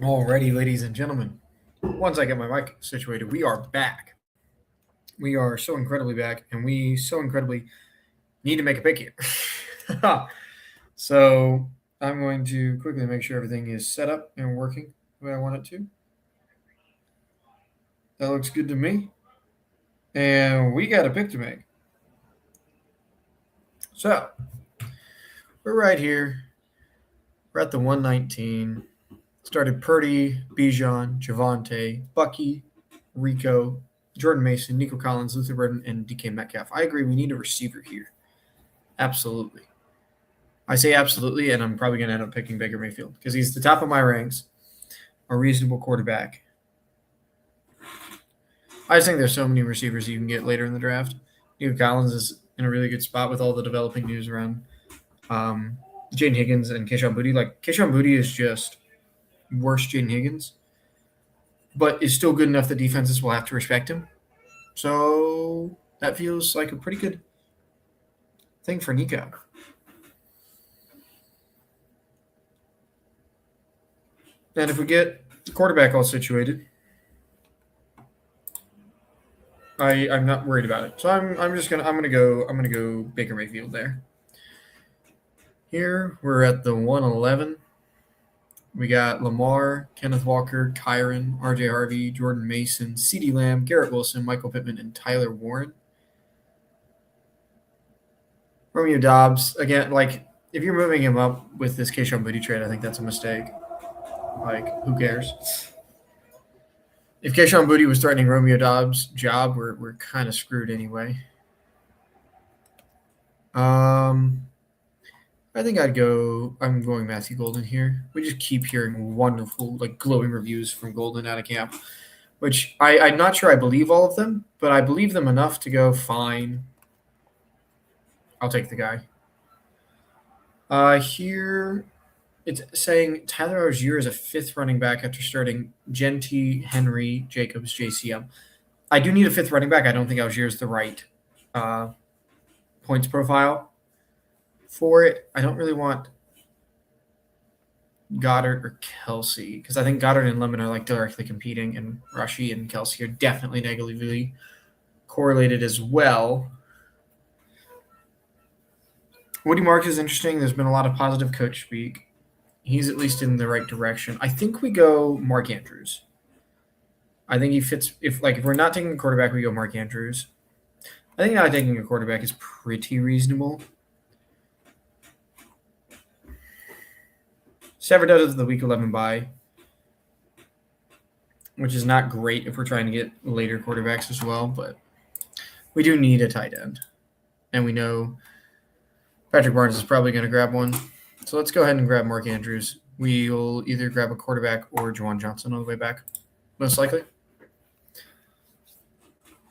Alrighty, ladies and gentlemen. Once I get my mic situated, we are back. We are so incredibly back, and we so incredibly need to make a pick here. So I'm going to quickly make sure everything is set up and working the way I want it to. That looks good to me. And we got a pick to make. So we're right here. We're at the 119. Started Purdy, Bijan, Javante, Bucky, Rico, Jordan Mason, Nico Collins, Luther Burden, and DK Metcalf. I agree. We need a receiver here. Absolutely. I say absolutely, and I'm probably going to end up picking Baker Mayfield because he's the top of my ranks, a reasonable quarterback. I just think there's so many receivers you can get later in the draft. Nico Collins is in a really good spot with all the developing news around Jaden Higgins and Kayshon Boutte. Like, Kayshon Boutte is just worse Jaden Higgins, but is still good enough that defenses will have to respect him. So that feels like a pretty good thing for Nico. And if we get the quarterback all situated, I'm not worried about it. So I'm gonna go Baker Mayfield there. Here we're at the 111. We got Lamar, Kenneth Walker, Kyron, R.J. Harvey, Jordan Mason, CeeDee Lamb, Garrett Wilson, Michael Pittman, and Tyler Warren. Romeo Doubs again. Like, if you're moving him up with this Kayshon Boutte trade, I think that's a mistake. Like, who cares? If Kayshon Boutte was threatening Romeo Doubs' job, we're kind of screwed anyway. I think I'm going Matthew Golden here. We just keep hearing wonderful, like, glowing reviews from Golden out of camp, which I'm not sure I believe all of them, but I believe them enough to go, fine. I'll take the guy. Here it's saying Tyler Algier is a fifth running back after starting Genty, Henry, Jacobs, JCM. I do need a fifth running back. I don't think Algier is the right points profile for it. I don't really want Goddard or Kelsey because I think Goddard and Lemon are like directly competing, and Rashi and Kelsey are definitely negatively correlated as well. Woody Marks is interesting. There's been a lot of positive coach speak. He's at least in the right direction. I think we go Mark Andrews. I think he fits. If we're not taking a quarterback, we go Mark Andrews. I think not taking a quarterback is pretty reasonable. Stafford does the week 11 bye, which is not great if we're trying to get later quarterbacks as well, but we do need a tight end. And we know Patrick Barnes is probably going to grab one. So let's go ahead and grab Mark Andrews. We'll either grab a quarterback or Juwan Johnson on the way back, most likely.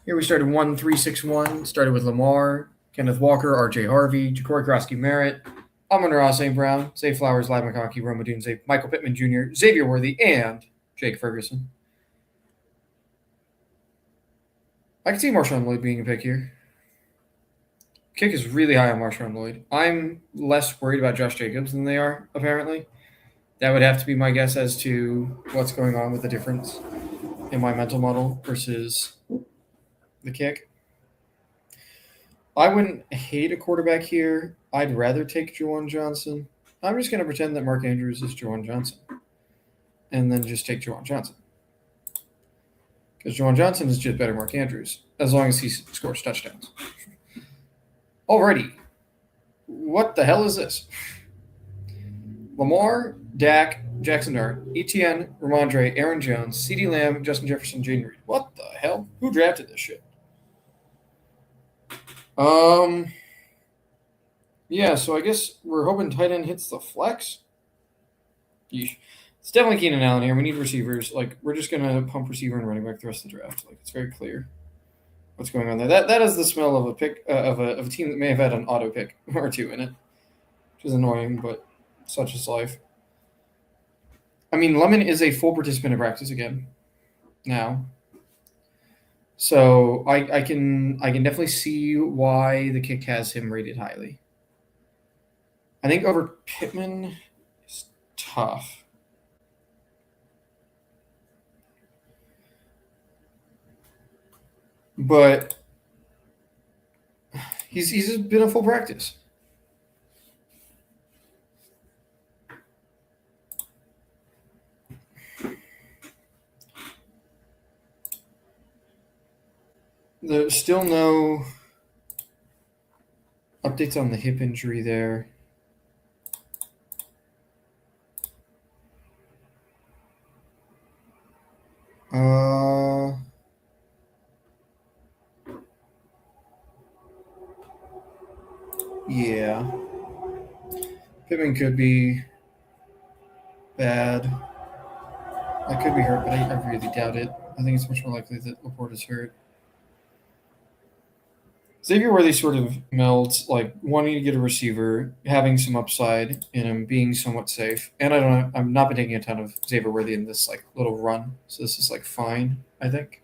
Here we started 1-3-6-1. Started with Lamar, Kenneth Walker, R.J. Harvey, Ja'Cory Krosky-Merritt, Amon-Ra St. Brown, Zay Flowers, Ladd McConkey, Rome Odunze, Michael Pittman Jr., Xavier Worthy, and Jake Ferguson. I can see Marshawn Lloyd being a pick here. Kick is really high on Marshawn Lloyd. I'm less worried about Josh Jacobs than they are, apparently. That would have to be my guess as to what's going on with the difference in my mental model versus the kick. I wouldn't hate a quarterback here. I'd rather take Juwan Johnson. I'm just going to pretend that Mark Andrews is Juwan Johnson and then just take Juwan Johnson. Because Juwan Johnson is just better Mark Andrews, as long as he scores touchdowns. Alrighty. What the hell is this? Lamar, Dak, Jackson Dart, Etienne, Ramondre, Aaron Jones, CeeDee Lamb, Justin Jefferson, Jaden Reed. What the hell? Who drafted this shit? Yeah, so I guess we're hoping tight end hits the flex. Yeesh. It's definitely Keenan Allen here. We need receivers. Like, we're just gonna pump receiver and running back the rest of the draft. Like, it's very clear what's going on there. That is the smell of a pick of a team that may have had an auto pick or two in it, which is annoying, but such is life. I mean, Lemon is a full participant in practice again now. So I can definitely see why the kick has him rated highly. I think over Pittman is tough. but he's been a full practice. There's still no updates on the hip injury there. Yeah. Pittman could be bad. I could be hurt, but I really doubt it. I think it's much more likely that Laporte is hurt. Xavier Worthy sort of melds like wanting to get a receiver, having some upside in him, being somewhat safe. And I'm not been taking a ton of Xavier Worthy in this like little run, so this is like fine, I think.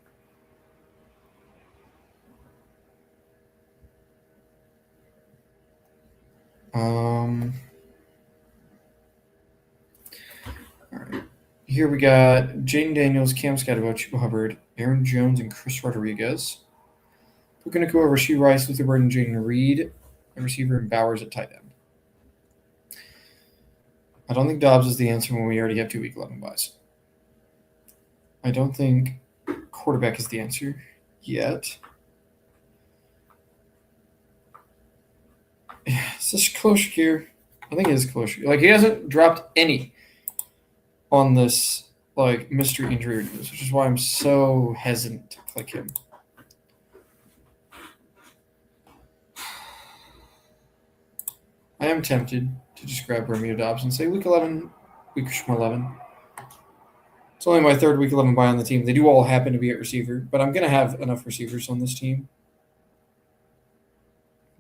All right. Here we got Jaden Daniels, Cam Scatterbo, Chuba Hubbard, Aaron Jones, and Chris Rodriguez. Puka Nacua, Rashee Rice, Luther Burden, Jaden Reed, a receiver, and Bowers at tight end. I don't think Dobbs is the answer when we already have 2 Week 11 buys. I don't think quarterback is the answer yet. Is this Khalil Shakir? I think it is Khalil Shakir. Like, he hasn't dropped any on this like mystery injury reviews, which is why I'm so hesitant to click him. I am tempted to just grab Romeo Dobbs and say week 11, week 11. It's only my 3rd week 11 buy on the team. They do all happen to be at receiver, but I'm going to have enough receivers on this team.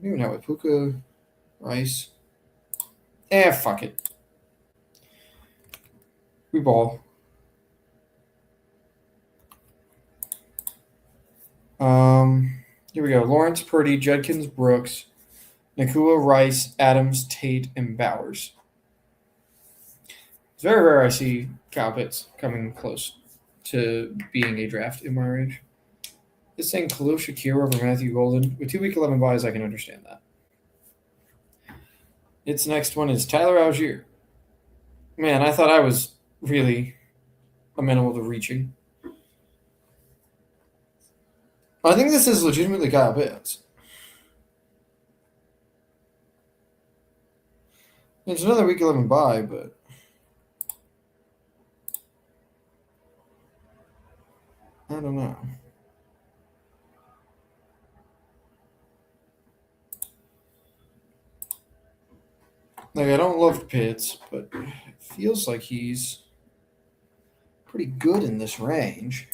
Maybe not with Puka, Rice. Fuck it. We ball. Here we go. Lawrence, Purdy, Judkins, Brooks, Nacua, Rice, Adams, Tate, and Bowers. It's very rare I see Kyle Pitts coming close to being a draft in my range. It's saying Khalil Shakir over Matthew Golden. With 2 Week 11 buys, I can understand that. Its next one is Tyler Algier. Man, I thought I was really amenable to reaching. I think this is legitimately Kyle Pitts. It's another Week 11 buy, but I don't know. Like, I don't love Pitts, but it feels like he's pretty good in this range.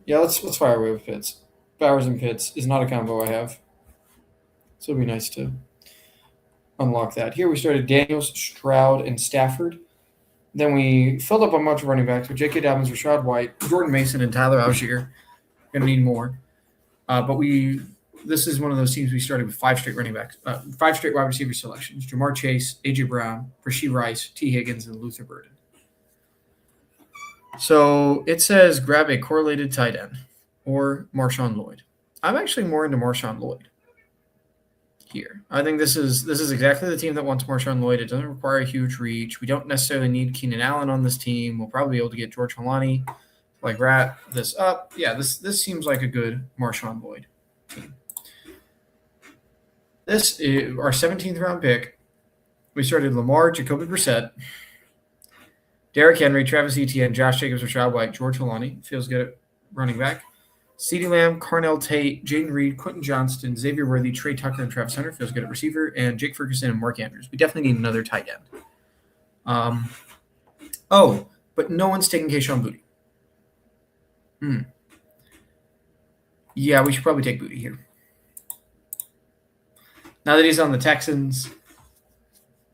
Yeah, let's fire away with Pitts. Bowers and Pitts is not a combo I have, so it'd be nice to unlock that. Here we started Daniels, Stroud, and Stafford. Then we filled up a bunch of running backs with J.K. Dobbins, Rashad White, Jordan Mason, and Tyler Algier. Going to need more. But this is one of those teams we started with 5 straight running backs, 5 straight wide receiver selections. Jamar Chase, A.J. Brown, Rashee Rice, T. Higgins, and Luther Burden. So it says grab a correlated tight end or Marshawn Lloyd. I'm actually more into Marshawn Lloyd here. I think this is exactly the team that wants Marshawn Lloyd. It doesn't require a huge reach. We don't necessarily need Keenan Allen on this team. We'll probably be able to get George Holani, like wrap this up. Yeah, this seems like a good Marshawn Lloyd team. This is our 17th round pick. We started Lamar, Jacoby Brissett, Derrick Henry, Travis Etienne, Josh Jacobs, Rashad White, George Holani. Feels good at running back. CeeDee Lamb, Carnell Tate, Jaden Reed, Quentin Johnston, Xavier Worthy, Trey Tucker, and Travis Hunter. Feels good at receiver. And Jake Ferguson and Mark Andrews. We definitely need another tight end. But no one's taking Kayshon Boutte. Yeah, we should probably take Boutte here. Now that he's on the Texans,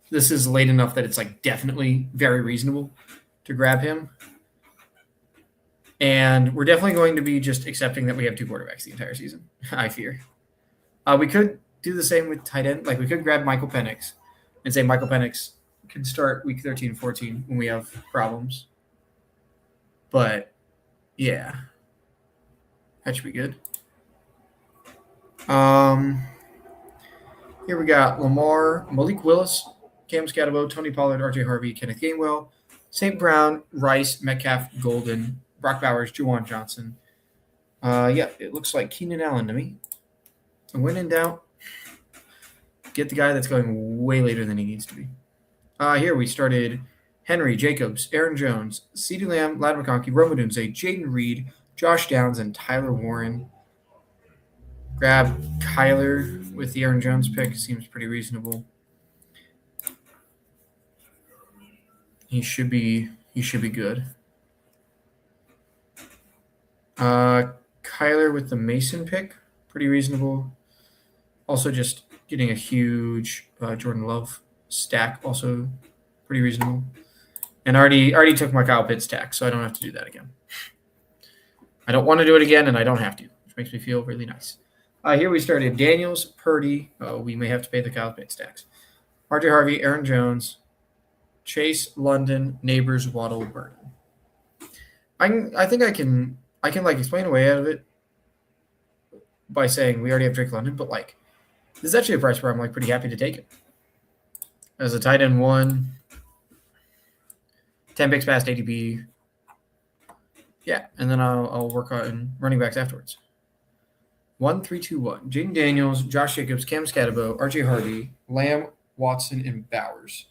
this is late enough that it's like definitely very reasonable to grab him. And we're definitely going to be just accepting that we have 2 quarterbacks the entire season, I fear. We could do the same with tight end. Like, we could grab Michael Penix and say Michael Penix can start week 13, 14 when we have problems. But yeah, that should be good. Here we got Lamar, Malik Willis, Cam Scatabo, Tony Pollard, RJ Harvey, Kenneth Gainwell, St. Brown, Rice, Metcalf, Golden, Brock Bowers, Juwan Johnson. Yeah, it looks like Keenan Allen to me. And when in doubt, get the guy that's going way later than he needs to be. Here we started Henry, Jacobs, Aaron Jones, CeeDee Lamb, Ladd McConkey, Rome Odunze, Jaden Reed, Josh Downs, and Tyler Warren. Grab Kyler with the Aaron Jones pick. Seems pretty reasonable. He should be good. Kyler with the Mason pick, pretty reasonable. Also, just getting a huge Jordan Love stack, also pretty reasonable. And already took my Kyle Pitts stack, so I don't have to do that again. I don't want to do it again, and I don't have to, which makes me feel really nice. Here we started Daniels, Purdy. We may have to pay the Kyle Pitts stacks. RJ Harvey, Aaron Jones, Chase, London, Neighbors, Waddle, Burton. I think I can like explain a way out of it by saying we already have Drake London, but like this is actually a price where I'm like pretty happy to take it. As a tight end 1, 10 picks past ADP. Yeah, and then I'll work on running backs afterwards. 1, 3, 2, 1. Jaden Daniels, Josh Jacobs, Cam Scatabo, RJ Harvey, Lamb, Watson, and Bowers.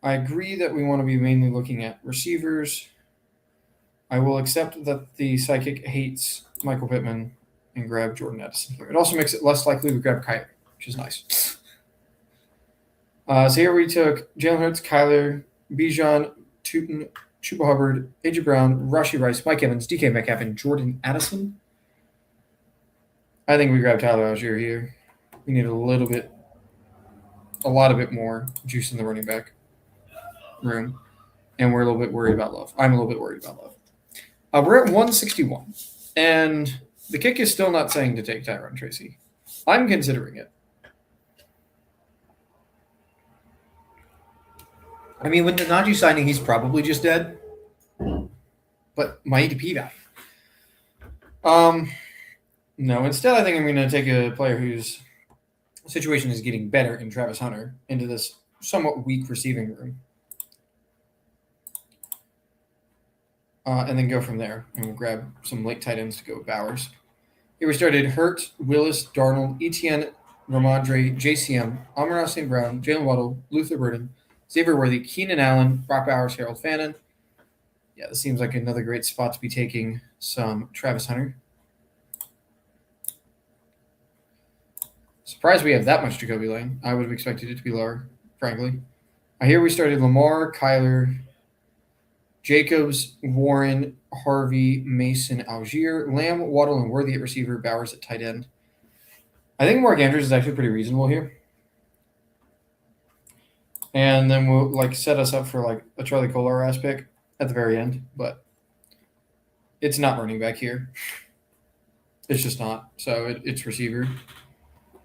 I agree that we want to be mainly looking at receivers. I will accept that the psychic hates Michael Pittman and grab Jordan Addison here. It also makes it less likely to grab Kyler, which is nice. So here we took Jalen Hurts, Kyler, Bijan, Tootin, Chuba Hubbard, AJ Brown, Rashee Rice, Mike Evans, DK Metcalf, and Jordan Addison. I think we grab Tyler Algier here. We need a lot bit more juice in the running back room, and we're a little bit worried about Love. I'm a little bit worried about Love. We're at 161, and the kick is still not saying to take Tyron Tracy. I'm considering it. I mean, with the Najee signing, he's probably just dead. But my ADP value. No, instead I think I'm going to take a player whose situation is getting better in Travis Hunter into this somewhat weak receiving room. And then go from there. And we'll grab some late tight ends to go with Bowers. Here we started Hurt, Willis, Darnold, Etienne, Ramondre, JCM, Amon-Ra St. Brown, Jalen Waddle, Luther Burden, Xavier Worthy, Keenan Allen, Brock Bowers, Harold Fannin. Yeah, this seems like another great spot to be taking some Travis Hunter. Surprised we have that much Jacoby Lane. I would have expected it to be lower, frankly. Here we started Lamar, Kyler, Jacobs, Warren, Harvey, Mason, Algier, Lamb, Waddle, and Worthy at receiver, Bowers at tight end. I think Mark Andrews is actually pretty reasonable here. And then we'll like set us up for like a Charlie Kolar-ass pick at the very end, but it's not running back here. It's just not. So it's receiver.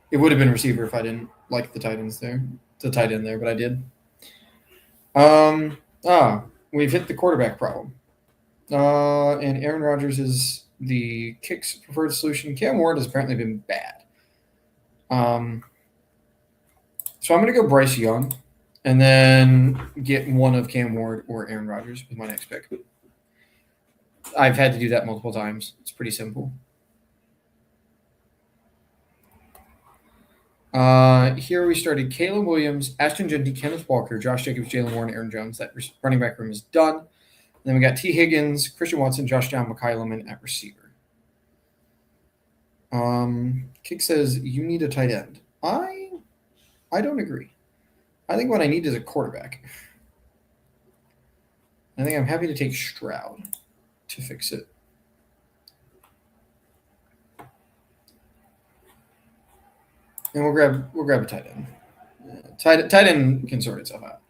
It would have been receiver if I didn't like the tight end there, but I did. We've hit the quarterback problem. And Aaron Rodgers is the kicks preferred solution. Cam Ward has apparently been bad. So I'm going to go Bryce Young and then get one of Cam Ward or Aaron Rodgers with my next pick. I've had to do that multiple times. It's pretty simple. Here we started Caleb Williams, Ashton Jeanty, Kenneth Walker, Josh Jacobs, Jalen Warren, Aaron Jones. That running back room is done. And then we got T. Higgins, Christian Watson, Josh Down, Mekhi Lemon at receiver. Kick says you need a tight end. I don't agree. I think what I need is a quarterback. I think I'm happy to take Stroud to fix it. And we'll grab a tight end. Tight end can sort itself out.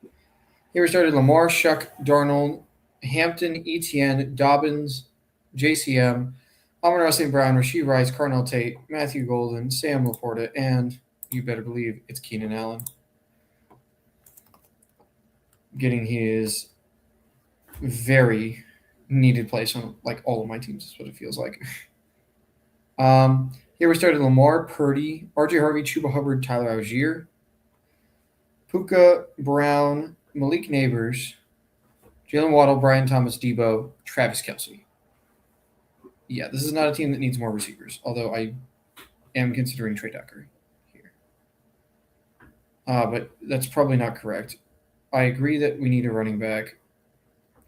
Here we started Lamar, Shuck, Darnold, Hampton, Etienne, Dobbins, JCM, Amon-Ra St. Brown, Rashee Rice, Carnell Tate, Matthew Golden, Sam Laporta, and you better believe it's Keenan Allen. getting his very needed place on like all of my teams. Is what it feels like. Here we started Lamar, Purdy, RJ Harvey, Chuba Hubbard, Tyler Algier, Puka, Brown, Malik Neighbors, Jalen Waddle, Brian Thomas, Debo, Travis Kelce. Yeah, this is not a team that needs more receivers, although I am considering Trey Tucker here. But that's probably not correct. I agree that we need a running back.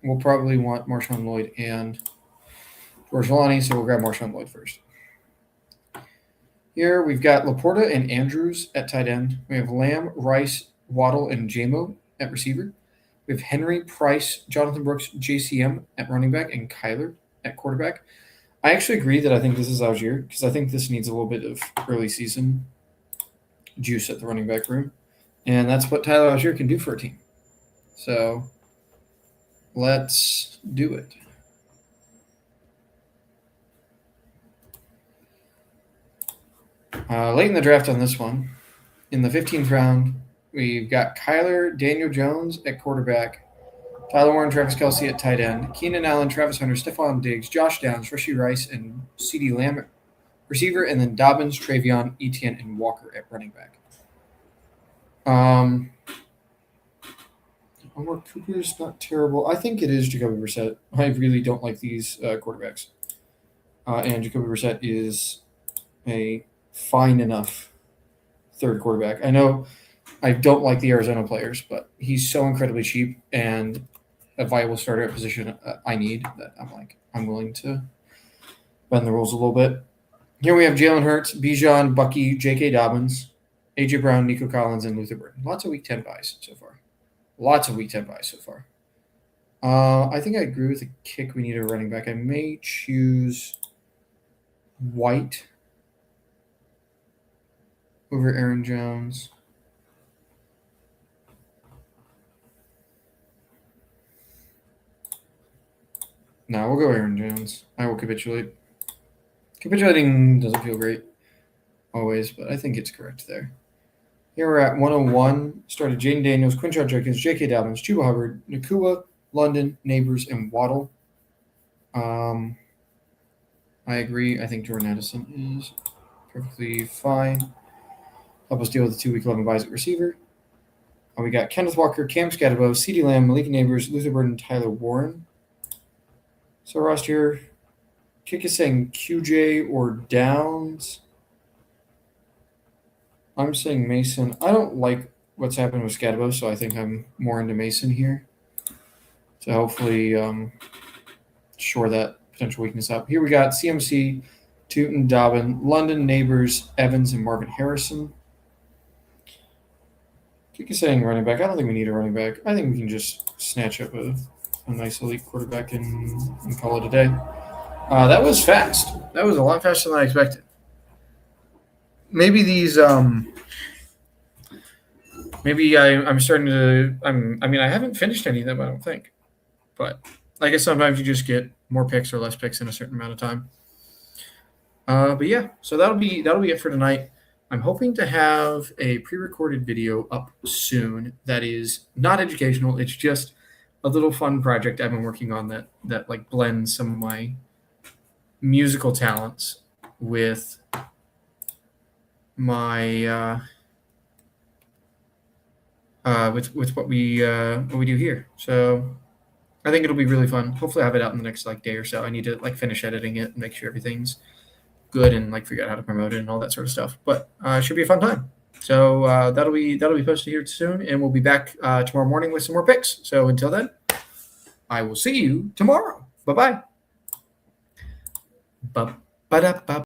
We'll probably want Marshawn Lloyd and George Lonnie, so we'll grab Marshawn Lloyd first. Here we've got Laporta and Andrews at tight end. We have Lamb, Rice, Waddle, and Jamo at receiver. We have Henry, Price, Jonathan Brooks, JCM at running back, and Kyler at quarterback. I actually agree that I think this is Algier because I think this needs a little bit of early season juice at the running back room. And that's what Tyler Algier can do for a team. So let's do it. Late in the draft on this one, in the 15th round, we've got Kyler, Daniel Jones at quarterback, Tyler Warren, Travis Kelce at tight end, Keenan Allen, Travis Hunter, Stephon Diggs, Josh Downs, Rashee Rice, and CeeDee Lamb at receiver, and then Dobbins, Travion, Etienne, and Walker at running back. Omar Cooper's not terrible. I think it is Jacoby Brissett. I really don't like these quarterbacks. And Jacoby Brissett is a fine enough third quarterback. I know I don't like the Arizona players, but he's so incredibly cheap and a viable starter at position I need that I'm willing to bend the rules a little bit. Here we have Jalen Hurts, Bijan, Bucky, J.K. Dobbins, A.J. Brown, Nico Collins, and Luther Burden. Lots of Week 10 buys so far. I think I agree with the kick. We need a running back. I may choose White over Aaron Jones. No, we'll go Aaron Jones. I will capitulate. Capitulating doesn't feel great always, but I think it's correct there. Here we're at 101. Started Jaden Daniels, Quinshon Judkins, J.K. Dobbins, Chuba Hubbard, Nakua, London, Neighbors, and Waddle. I agree. I think Jordan Addison is perfectly fine. Help us deal with the 2 week 11 buys at receiver. We got Kenneth Walker, Cam Scatterbo, CeeDee Lamb, Malik Neighbors, Luther Burden, Tyler Warren. So roster kick is saying QJ or Downs. I'm saying Mason. I don't like what's happened with Scatterbo, so I think I'm more into Mason here to hopefully shore that potential weakness up. Here we got CMC, Tootin, Dobbin, London, Neighbors, Evans, and Marvin Harrison. Kick is saying running back. I don't think we need a running back. I think we can just snatch up a nice elite quarterback and call it a day. That was fast. That was a lot faster than I expected. Maybe these maybe I'm starting to I haven't finished any of them, I don't think. But I guess sometimes you just get more picks or less picks in a certain amount of time. But yeah, so that'll be it for tonight. I'm hoping to have a pre-recorded video up soon that is not educational. It's just a little fun project I've been working on that like blends some of my musical talents with my with what we do here. So I think it'll be really fun. Hopefully I have it out in the next day or so. I need to finish editing it and make sure everything's good and figure out how to promote it and all that sort of stuff. But it should be a fun time. So that'll be posted here soon, and we'll be back tomorrow morning with some more picks. So until then, I will see you tomorrow. Bye-bye. Ba-ba-da-ba.